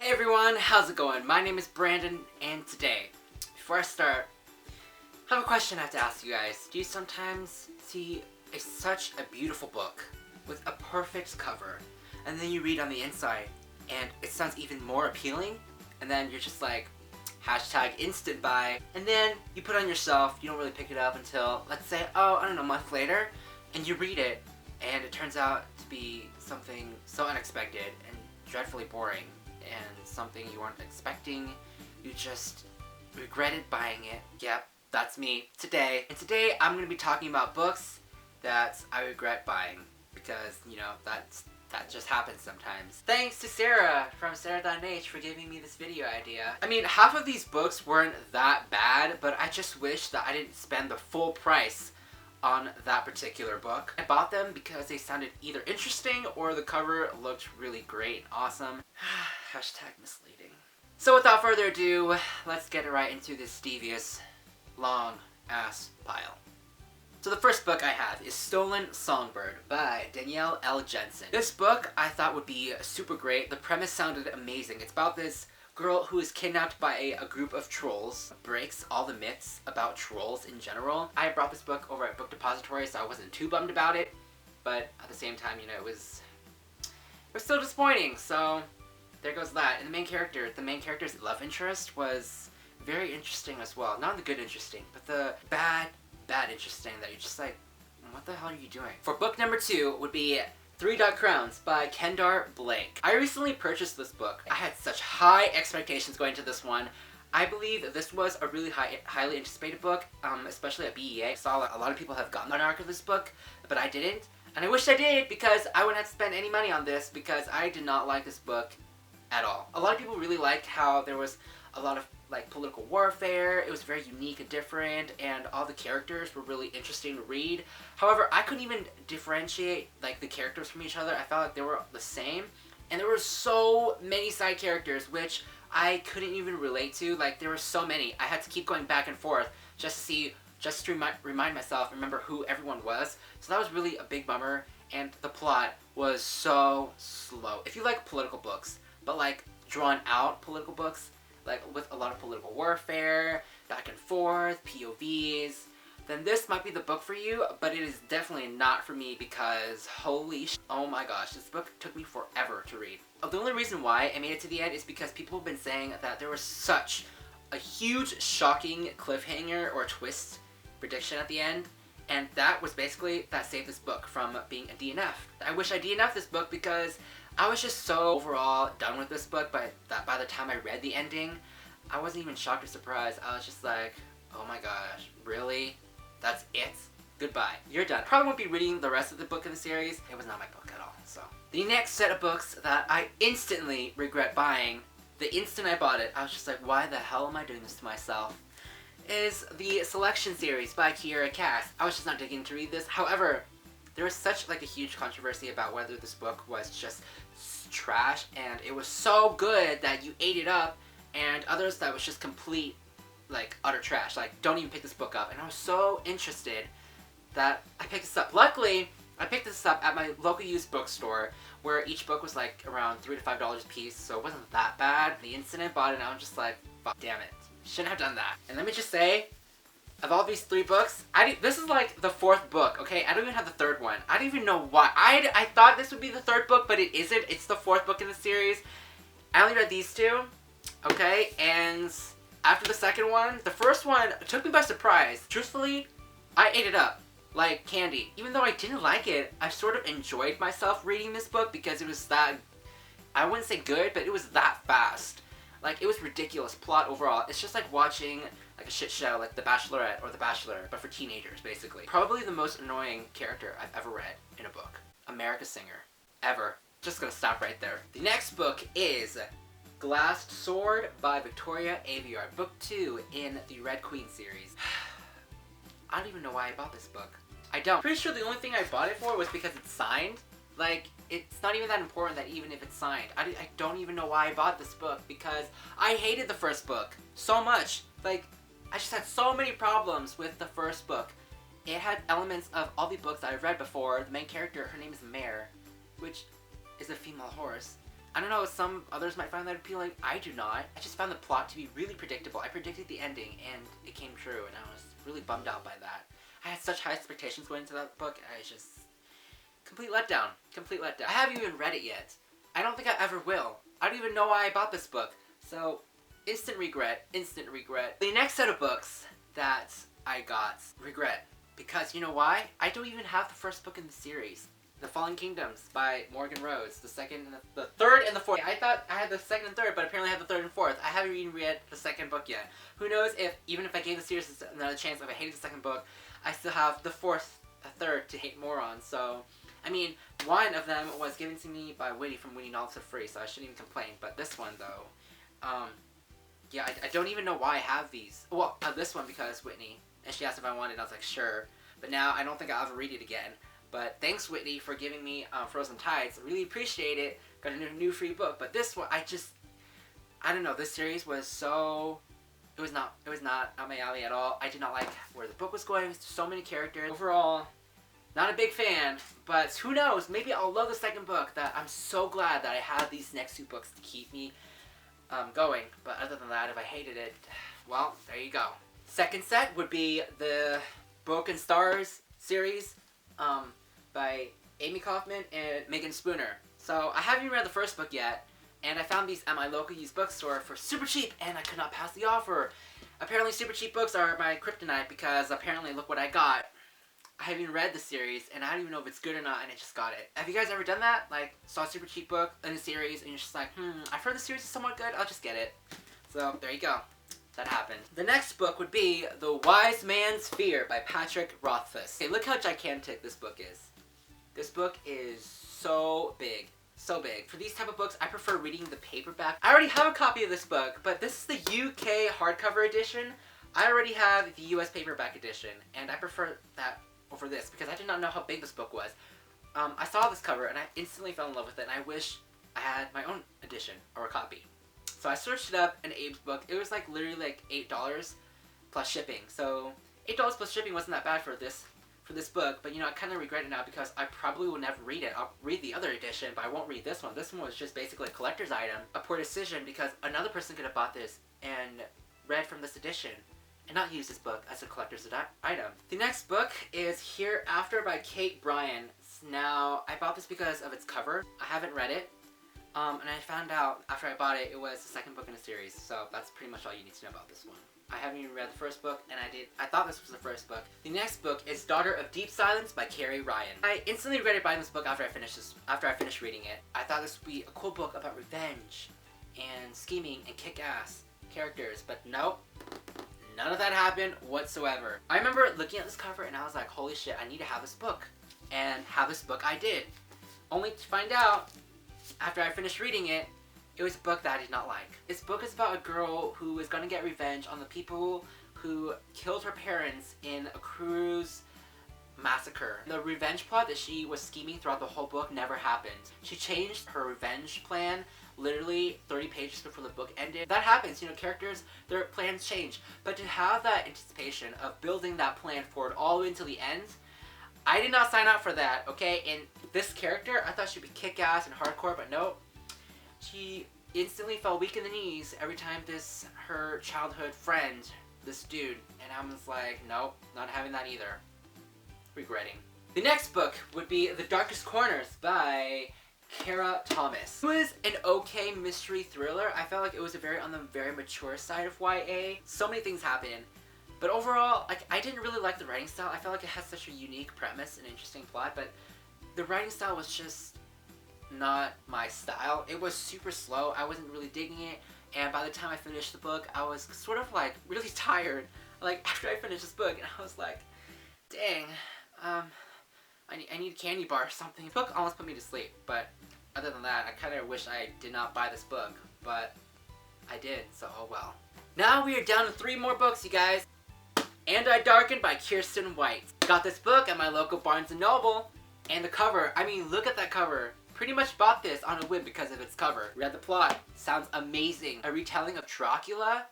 Hey everyone, how's it going? My name is Brandon, and today, before I start, I have a question I have to ask you guys. Do you sometimes see such a beautiful book with a perfect cover, and then you read on the inside, and it sounds even more appealing, and then you're just like, hashtag instant buy, and then you put it on your shelf, you don't really pick it up until, let's say, a month later, and you read it, and it turns out to be something so unexpected and dreadfully boring, and something you weren't expecting. You just regretted buying it. Yep, that's me today. And today I'm going to be talking about books that I regret buying because, that just happens sometimes. Thanks to Sarah from Sarah.H for giving me this video idea. I mean, half of these books weren't that bad, but I just wish that I didn't spend the full price on that particular book. I bought them because they sounded either interesting or the cover looked really great and awesome. Hashtag misleading. So without further ado, let's get right into this devious, long-ass pile. So the first book I have is Stolen Songbird by Danielle L. Jensen. This book I thought would be super great. The premise sounded amazing. It's about this girl who is kidnapped by a group of trolls, breaks all the myths about trolls in general. I brought this book over at Book Depository, so I wasn't too bummed about it, but at the same time, it was still disappointing, so there goes that. And the main character's love interest was very interesting as well. Not the good interesting, but the bad interesting that you're just like, what the hell are you doing? For book number 2 would be Three Dot Crowns by Kendar Blake. I recently purchased this book. I had such high expectations going to this one. I believe that this was a really highly anticipated book, especially at BEA. I saw a lot of people have gotten an arc of this book, but I didn't. And I wish I did because I wouldn't have to spend any money on this because I did not like this book at all. A lot of people really liked how there was a lot of political warfare. It was very unique and different, and all the characters were really interesting to read. However, I couldn't even differentiate the characters from each other. I felt like they were the same, and there were so many side characters which I couldn't even relate to. There were so many. I had to keep going back and forth just to remind myself, remember who everyone was. So that was really a big bummer, and the plot was so slow. If you like political books, but drawn out political books, with a lot of political warfare, back and forth, POVs, then this might be the book for you, but it is definitely not for me because oh my gosh, this book took me forever to read. The only reason why I made it to the end is because people have been saying that there was such a huge, shocking cliffhanger or twist prediction at the end, and that was basically that saved this book from being a DNF. I wish I DNF'd this book because I was just so overall done with this book, but by the time I read the ending, I wasn't even shocked or surprised. I was just like, oh my gosh, really? That's it? Goodbye. You're done. Probably won't be reading the rest of the book in the series. It was not my book at all, so. The next set of books that I instantly regret buying, the instant I bought it, I was just like, why the hell am I doing this to myself? Is the Selection series by Kiera Cass. I was just not digging to read this. However, there was such a huge controversy about whether this book was just trash and it was so good that you ate it up, and others that was just complete utter trash. Don't even pick this book up. And I was so interested that I picked this up. Luckily, I picked this up at my local used bookstore where each book was around $3 to $5 a piece, so it wasn't that bad. The instant I bought it, I was just like, fuck, damn it. Shouldn't have done that. And let me just say, of all these 3 books, this is the 4th book, okay? I don't even have the 3rd one. I don't even know why. I thought this would be the 3rd book, but it isn't. It's the 4th book in the series. I only read these 2, okay? And after the 2nd one, the 1st one took me by surprise. Truthfully, I ate it up like candy. Even though I didn't like it, I sort of enjoyed myself reading this book because it was that, I wouldn't say good, but it was that fast. It was ridiculous plot overall. It's just like watching a shit show like The Bachelorette or The Bachelor, but for teenagers, basically. Probably the most annoying character I've ever read in a book. America's Singer. Ever. Just gonna stop right there. The next book is Glassed Sword by Victoria Aveyard. Book 2 in the Red Queen series. I don't even know why I bought this book. I don't. Pretty sure the only thing I bought it for was because it's signed. It's not even that important that even if it's signed. I don't even know why I bought this book because I hated the first book so much. I just had so many problems with the first book. It had elements of all the books that I've read before. The main character, her name is Mare, which is a female horse. I don't know, some others might find that appealing. I do not. I just found the plot to be really predictable. I predicted the ending, and it came true, and I was really bummed out by that. I had such high expectations going into that book, and I just... complete letdown. Complete letdown. I haven't even read it yet. I don't think I ever will. I don't even know why I bought this book. So, instant regret. Instant regret. The next set of books that I got, regret. Because, you know why? I don't even have the first book in the series. The Fallen Kingdoms by Morgan Rhodes. The second, the third, and the fourth. I thought I had the second and third, but apparently I have the third and fourth. I haven't even read the second book yet. Who knows if, even if I gave the series another chance, if I hated the second book, I still have the fourth, the third to hate more on. So, I mean, one of them was given to me by Whitney from Whitney Novels for free, so I shouldn't even complain. But this one, though, yeah, I don't even know why I have these. Well, this one because Whitney, and she asked if I wanted it, and I was like, sure. But now I don't think I'll ever read it again. But thanks, Whitney, for giving me Frozen Tides. I really appreciate it. Got a new free book. But this one, I don't know. This series was so... It was not on my alley at all. I did not like where the book was going. So many characters. Overall, not a big fan. But who knows? Maybe I'll love the second book. That I'm so glad that I have these next two books to keep me going. But other than that, if I hated it, well, there you go. Second set would be the Broken Stars series. By Amy Kaufman and Megan Spooner. So I haven't even read the first book yet, and I found these at my local used bookstore for super cheap, and I could not pass the offer. Apparently super cheap books are my kryptonite, because apparently look what I got. I haven't even read the series, and I don't even know if it's good or not, and I just got it. Have you guys ever done that? Like, saw a super cheap book in a series, and you're just like, I've heard the series is somewhat good, I'll just get it. So, there you go. That happened. The next book would be The Wise Man's Fear by Patrick Rothfuss. Okay, look how gigantic this book is. This book is so big. So big. For these type of books, I prefer reading the paperback. I already have a copy of this book, but this is the UK hardcover edition. I already have the US paperback edition, and I prefer that over this because I did not know how big this book was. I saw this cover, and I instantly fell in love with it, and I wish I had my own edition or a copy. So I searched it up in Abe's book. It was like literally like $8 plus shipping. So $8 plus shipping wasn't that bad for this book, but you know, I kind of regret it now because I probably will never read it. I'll read the other edition, but I won't read this one. This one was just basically a collector's item. A poor decision because another person could have bought this and read from this edition and not use this book as a collector's item. The next book is Hereafter by Kate Bryan. Now, I bought this because of its cover. I haven't read it. And I found out after I bought it, it was the second book in a series, so that's pretty much all you need to know about this one. I haven't even read the first book, and I thought this was the first book. The next book is Daughter of Deep Silence by Carrie Ryan. I instantly regretted buying this book after I finished reading it. I thought this would be a cool book about revenge and scheming and kick-ass characters, but nope. None of that happened whatsoever. I remember looking at this cover and I was like, holy shit, I need to have this book. And have this book I did. Only to find out, after I finished reading it, it was a book that I did not like. This book is about a girl who is going to get revenge on the people who killed her parents in a cruise massacre. The revenge plot that she was scheming throughout the whole book never happened. She changed her revenge plan literally 30 pages before the book ended. That happens, you know, characters, their plans change. But to have that anticipation of building that plan forward all the way until the end, I did not sign up for that, okay? And this character, I thought she'd be kick-ass and hardcore, but nope. She instantly fell weak in the knees every time her childhood friend, this dude, and I was like, nope, not having that either. Regretting. The next book would be The Darkest Corners by Kara Thomas. It was an okay mystery thriller. I felt like it was on the very mature side of YA. So many things happen. But overall, like, I didn't really like the writing style. I felt like it had such a unique premise and interesting plot, but the writing style was just not my style. It was super slow. I wasn't really digging it, and by the time I finished the book, I was sort of like really tired. Like, after I finished this book, and I was like, dang, I need a candy bar or something. The book almost put me to sleep, but other than that, I kind of wish I did not buy this book, but I did, so oh well. Now we are down to 3 more books, you guys. And I Darkened by Kirsten White. Got this book at my local Barnes & Noble, and the cover, I mean, look at that cover. Pretty much bought this on a whim because of its cover. Read the plot. Sounds amazing. A retelling of Dracula?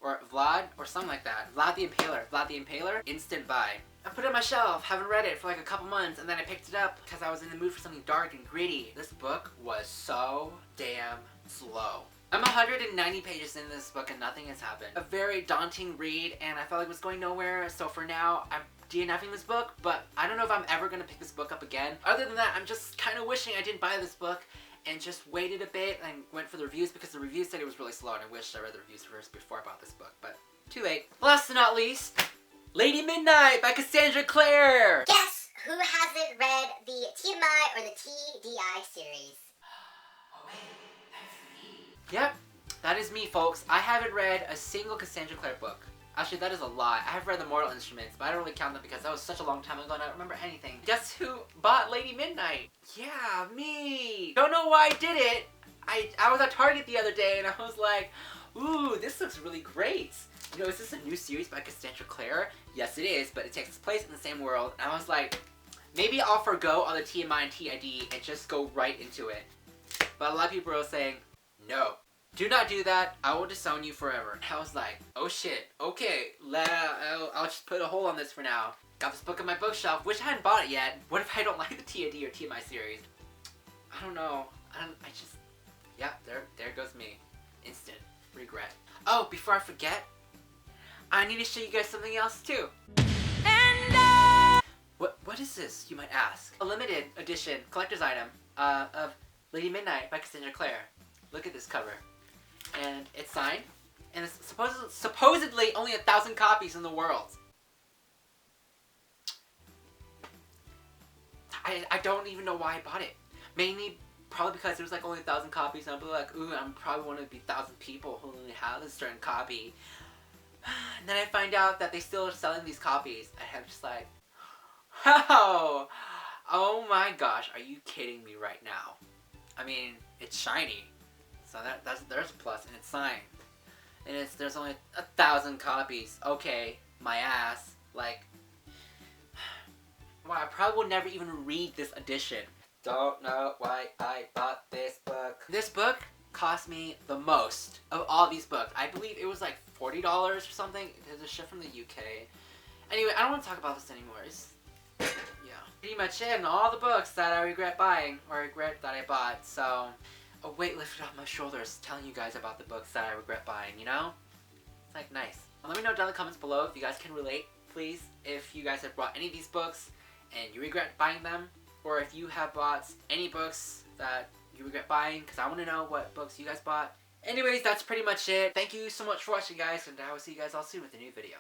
Or Vlad, or something like that. Vlad the Impaler. Instant buy. I put it on my shelf, haven't read it for like a couple months, and then I picked it up because I was in the mood for something dark and gritty. This book was so damn slow. I'm 190 pages into this book and nothing has happened. A very daunting read, and I felt like it was going nowhere, so for now, I'm DNFing this book, but I don't know if I'm ever going to pick this book up again. Other than that, I'm just kind of wishing I didn't buy this book and just waited a bit and went for the reviews, because the reviews said it was really slow, and I wished I read the reviews first before I bought this book, but too late. Last but not least, Lady Midnight by Cassandra Clare! Guess who hasn't read the TMI or the TDI series? Oh wait, that's me. Yep, that is me, folks. I haven't read a single Cassandra Clare book. Actually, that is a lie. I have read The Mortal Instruments, but I don't really count them because that was such a long time ago and I don't remember anything. Guess who bought Lady Midnight? Yeah, me! Don't know why I did it. I was at Target the other day and I was like, ooh, this looks really great. You know, is this a new series by Cassandra Clare? Yes, it is, but it takes place in the same world. And I was like, maybe I'll forgo all the TMI and TID and just go right into it. But a lot of people are saying, no. Do not do that. I will disown you forever. And I was like, oh shit. Okay, I'll just put a hold on this for now. Got this book on my bookshelf. Wish I hadn't bought it yet. What if I don't like the TID or TMI series? I don't know. Yeah, there goes me. Instant regret. Oh, before I forget, I need to show you guys something else too. What is this, you might ask? A limited edition collector's item of Lady Midnight by Cassandra Clare. Look at this cover. And it's signed, and it's supposedly only 1,000 copies in the world. I don't even know why I bought it. Mainly, probably because it was like only 1,000 copies, and I'll be like, ooh, I'm probably one of the 1,000 people who only have this certain copy. And then I find out that they still are selling these copies, and I'm just like, oh my gosh, are you kidding me right now? I mean, it's shiny. So there's a plus, and it's signed. And there's only 1,000 copies. Okay, my ass. Like, well, I probably will never even read this edition. Don't know why I bought this book. This book cost me the most of all these books. I believe it was like $40 or something. There's a ship from the UK. Anyway, I don't want to talk about this anymore. Yeah. Pretty much it, and all the books that I regret buying, or regret that I bought, so a weight lifted off my shoulders telling you guys about the books that I regret buying, you know? It's like nice. Let me know down in the comments below if you guys can relate, please. If you guys have bought any of these books and you regret buying them, or if you have bought any books that you regret buying, because I want to know what books you guys bought. Anyways, that's pretty much it. Thank you so much for watching, guys, and I will see you guys all soon with a new video.